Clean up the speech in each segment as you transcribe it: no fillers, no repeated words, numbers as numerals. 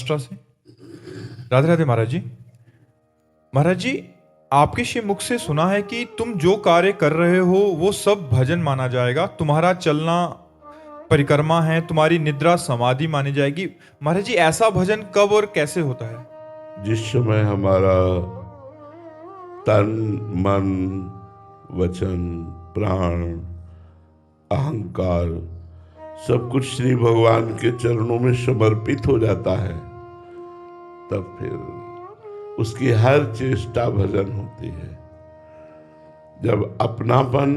महाराष्ट्र से। राधे राधे महाराज जी। महाराज जी, आपके श्री मुख से सुना है कि तुम जो कार्य कर रहे हो वो सब भजन माना जाएगा। तुम्हारा चलना परिक्रमा है, तुम्हारी निद्रा समाधि मानी जाएगी। महाराज जी, ऐसा भजन कब और कैसे होता है? जिस समय हमारा तन, मन, वचन, प्राण, अहंकार सब कुछ श्री भगवान के चरणों में समर्पित हो जाता है, तब फिर उसकी हर चेष्टा भजन होती है। जब अपनापन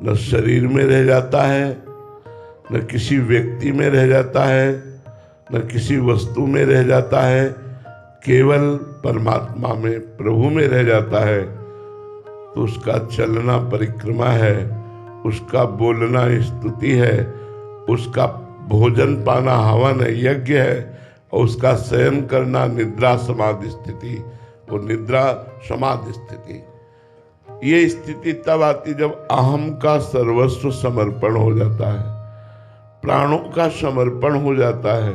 न शरीर में रह जाता है, न किसी व्यक्ति में रह जाता है, न किसी वस्तु में रह जाता है, केवल परमात्मा में, प्रभु में रह जाता है, तो उसका चलना परिक्रमा है, उसका बोलना स्तुति है, उसका भोजन पाना हवन यज्ञ है, और उसका शयन करना निद्रा समाधि स्थिति, वो निद्रा समाधि स्थिति। ये स्थिति तब आती जब अहम का सर्वस्व समर्पण हो जाता है, प्राणों का समर्पण हो जाता है।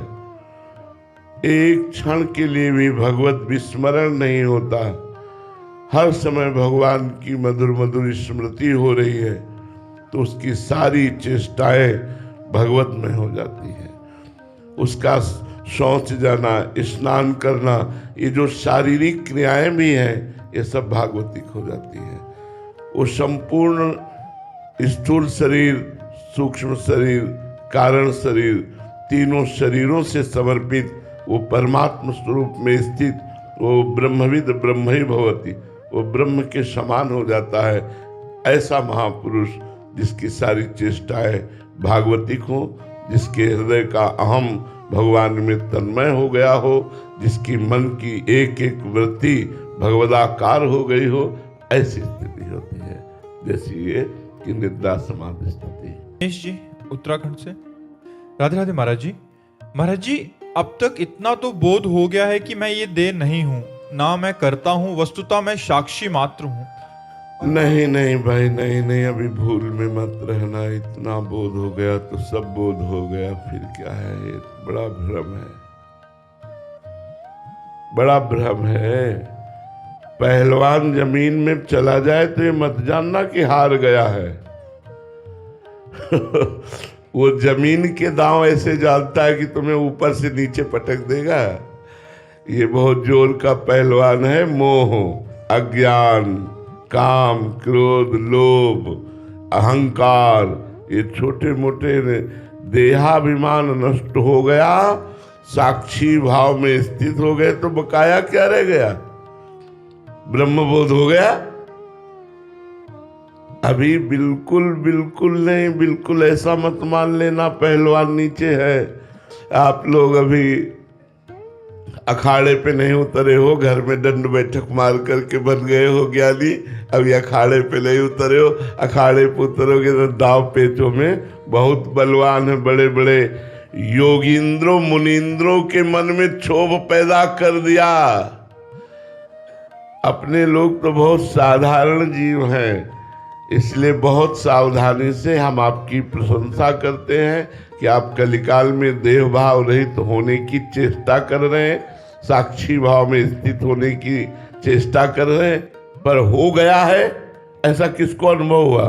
एक क्षण के लिए भी भगवत विस्मरण नहीं होता, हर समय भगवान की मधुर मधुर स्मृति हो रही है, तो उसकी सारी चेष्टाएं भगवत में हो जाती है। उसका शौच जाना, स्नान करना, ये जो शारीरिक क्रियाएं भी हैं, ये सब भागवतिक हो जाती है। वो संपूर्ण स्थूल शरीर, सूक्ष्म शरीर, कारण शरीर, तीनों शरीरों से समर्पित वो परमात्म स्वरूप में स्थित वो ब्रह्मविद ब्रह्म ही भवति, वो ब्रह्म के समान हो जाता है। ऐसा महापुरुष जिसकी सारी चेष्टाएं भागवतिक हो, जिसके हृदय का अहम भगवान में तन्मय हो गया हो, जिसकी मन की एक एक वृत्ति भगवदाकार हो गई हो, ऐसी स्थिति होती है जैसी ये कि निद्रा समाधि स्थिति। दिनेश जी उत्तराखंड से। राधे राधे महाराज जी। महाराज जी, अब तक इतना तो बोध हो गया है कि मैं ये देह नहीं हूँ, ना मैं करता हूँ, वस्तुतः मैं साक्षी मात्र हूँ। नहीं नहीं भाई, नहीं नहीं, अभी भूल में मत रहना। इतना बोध हो गया तो सब बोध हो गया, फिर क्या है? ये बड़ा भ्रम है, बड़ा भ्रम है। पहलवान जमीन में चला जाए तो ये मत जानना कि हार गया है। वो जमीन के दांव ऐसे जानता है कि तुम्हें ऊपर से नीचे पटक देगा। ये बहुत जोर का पहलवान है। मोह, अज्ञान, काम, क्रोध, लोभ, अहंकार, ये छोटे मोटे देहाभिमान नष्ट हो गया, साक्षी भाव में स्थित हो गए, तो बकाया क्या रह गया? ब्रह्मबोध हो गया। अभी बिल्कुल बिल्कुल नहीं, बिल्कुल ऐसा मत मान लेना पहलवान नीचे है। आप लोग अभी अखाड़े पे नहीं उतरे हो, घर में दंड बैठक मार करके बन गए हो ज्ञानी, अभी अखाड़े पे नहीं उतरे हो। अखाड़े पे उतरोगे तो दाव पेचों में बहुत बलवान है। बड़े बड़े योगींद्रों मुनींद्रों के मन में क्षोभ पैदा कर दिया। अपने लोग तो बहुत साधारण जीव हैं, इसलिए बहुत सावधानी से हम आपकी प्रशंसा करते हैं कि आप कलिकाल में देह भाव रहित होने की चेष्टा कर रहे हैं, साक्षी भाव में स्थित होने की चेष्टा कर रहे हैं। पर हो गया है, ऐसा किसको अनुभव हुआ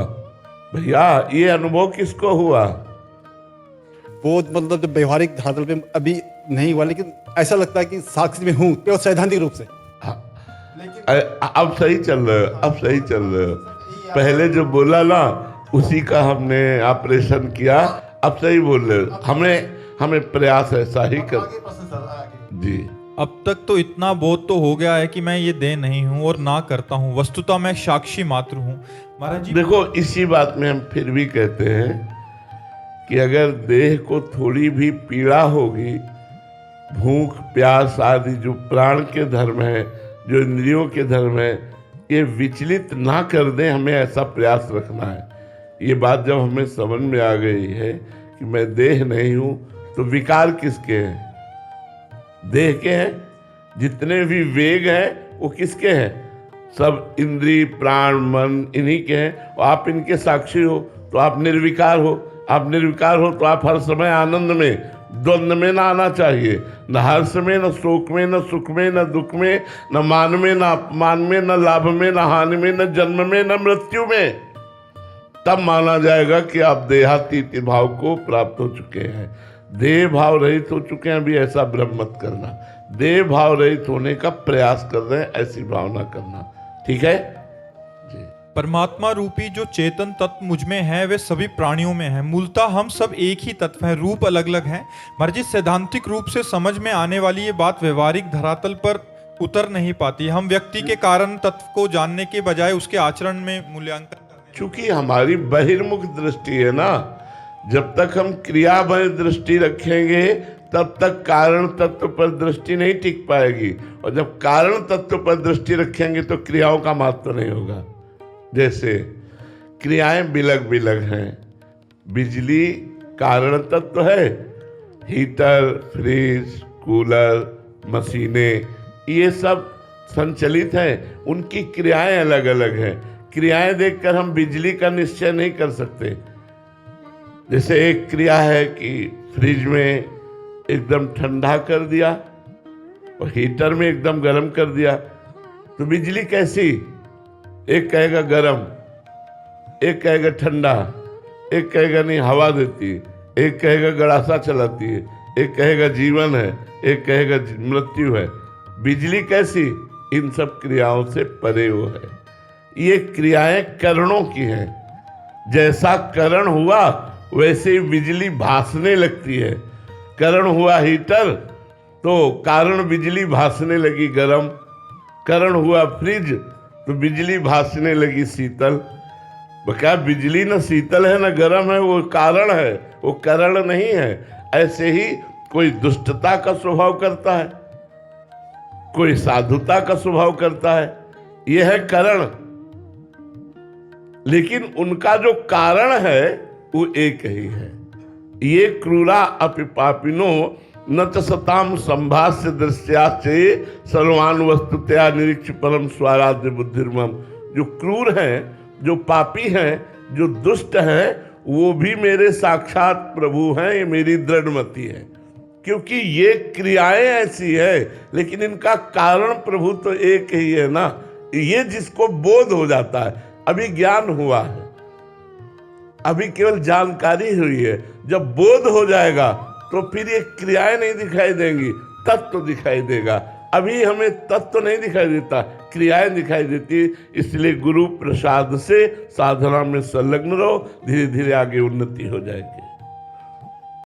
भैया? ये अनुभव किसको हुआ? बोध मतलब जब व्यवहारिक धरातल पे अभी नहीं हुआ, लेकिन ऐसा लगता है कि साक्षी में हूँ, केवल सैद्धांतिक रूप से। अब सही चल रहे हो, अब सही चल रहे हो। पहले जो बोला ना, उसी का हमने ऑपरेशन किया। अब सही बोल रहे हो। हमें प्रयास ऐसा ही कर जी। अब तक तो इतना बोध तो हो गया है कि मैं ये देह नहीं हूँ और ना करता हूँ, वस्तुतः मैं साक्षी मात्र हूँ। महाराज जी देखो, इसी बात में हम फिर भी कहते हैं कि अगर देह को थोड़ी भी पीड़ा होगी, भूख प्यास आदि जो प्राण के धर्म है, जो इंद्रियों के धर्म है, ये विचलित ना कर दे, हमें ऐसा प्रयास रखना है। ये बात जब हमें समझ में आ गई है कि मैं देह नहीं हूं, तो विकार किसके हैं? देह के हैं। जितने भी वेग हैं वो किसके हैं? सब इंद्रिय, प्राण, मन इन्हीं के हैं। और आप इनके साक्षी हो तो आप निर्विकार हो। आप निर्विकार हो तो आप हर समय आनंद में, द्वंद्व में ना आना चाहिए, न हर्ष में, न शोक में, न सुख में, न दुख में, न मान में, न अपमान में, न लाभ में, न हानि में, न जन्म में, न मृत्यु में। तब माना जाएगा कि आप देहातीत भाव को प्राप्त हो चुके हैं, देह भाव रहित हो चुके हैं। अभी ऐसा भ्रम मत करना, देह भाव रहित होने का प्रयास कर रहे हैं, ऐसी भावना करना। ठीक है जी। परमात्मा रूपी जो चेतन तत्व मुझ में है वे सभी प्राणियों में है। मूलतः हम सब एक ही तत्व हैं, रूप अलग अलग हैं। मर्जी सैद्धांतिक रूप से समझ में आने वाली ये बात व्यवहारिक धरातल पर उतर नहीं पाती। हम व्यक्ति के कारण तत्व को जानने के बजाय उसके आचरण में मूल्यांकन। चूंकि हमारी बहिर्मुख दृष्टि है ना, जब तक हम क्रियामय दृष्टि रखेंगे तब तक कारण तत्व पर दृष्टि नहीं टिक पाएगी, और जब कारण तत्व पर दृष्टि रखेंगे तो क्रियाओं का महत्व नहीं होगा। जैसे क्रियाएं बिलग बिलग हैं, बिजली कारण तत्व है, हीटर, फ्रिज, कूलर, मशीनें, ये सब संचलित हैं, उनकी क्रियाएं अलग अलग हैं। क्रियाएं देखकर हम बिजली का निश्चय नहीं कर सकते। जैसे एक क्रिया है कि फ्रिज में एकदम ठंडा कर दिया और हीटर में एकदम गर्म कर दिया, तो बिजली कैसी? एक कहेगा गर्म, एक कहेगा ठंडा, एक कहेगा नहीं हवा देती है, एक कहेगा गड़ासा चलाती है, एक कहेगा जीवन है, एक कहेगा मृत्यु है। बिजली कैसी? इन सब क्रियाओं से परे वो है। ये क्रियाएं करणों की हैं। जैसा करण हुआ वैसे ही बिजली भासने लगती है। करण हुआ हीटर तो कारण बिजली भासने लगी गर्म, करण हुआ फ्रिज तो बिजली भासने लगी शीतल। क्या बिजली न शीतल है न गर्म है, वो कारण है, वो करण नहीं है। ऐसे ही कोई दुष्टता का स्वभाव करता है, कोई साधुता का स्वभाव करता है, यह है करण। लेकिन उनका जो कारण है वो एक ही है। ये क्रूरा अपि पापिनो न च सताम संभाष्य दृश्याचे सर्वान वस्तुतया निरीक्ष परम स्वाराध्य बुद्धिर्मम। जो क्रूर हैं, जो पापी हैं, जो दुष्ट हैं, वो भी मेरे साक्षात प्रभु हैं। ये मेरी दृढ़ मति है, क्योंकि ये क्रियाएं ऐसी है लेकिन इनका कारण प्रभु तो एक ही है ना। ये जिसको बोध हो जाता है, अभी ज्ञान हुआ है, अभी केवल जानकारी हुई है, जब बोध हो जाएगा तो फिर ये क्रियाएं नहीं दिखाई देंगी, तत्व दिखाई देगा। अभी हमें तत्व नहीं दिखाई देता, क्रियाएं दिखाई देती। इसलिए गुरु प्रसाद से साधना में संलग्न रहो, धीरे धीरे आगे उन्नति हो जाएगी।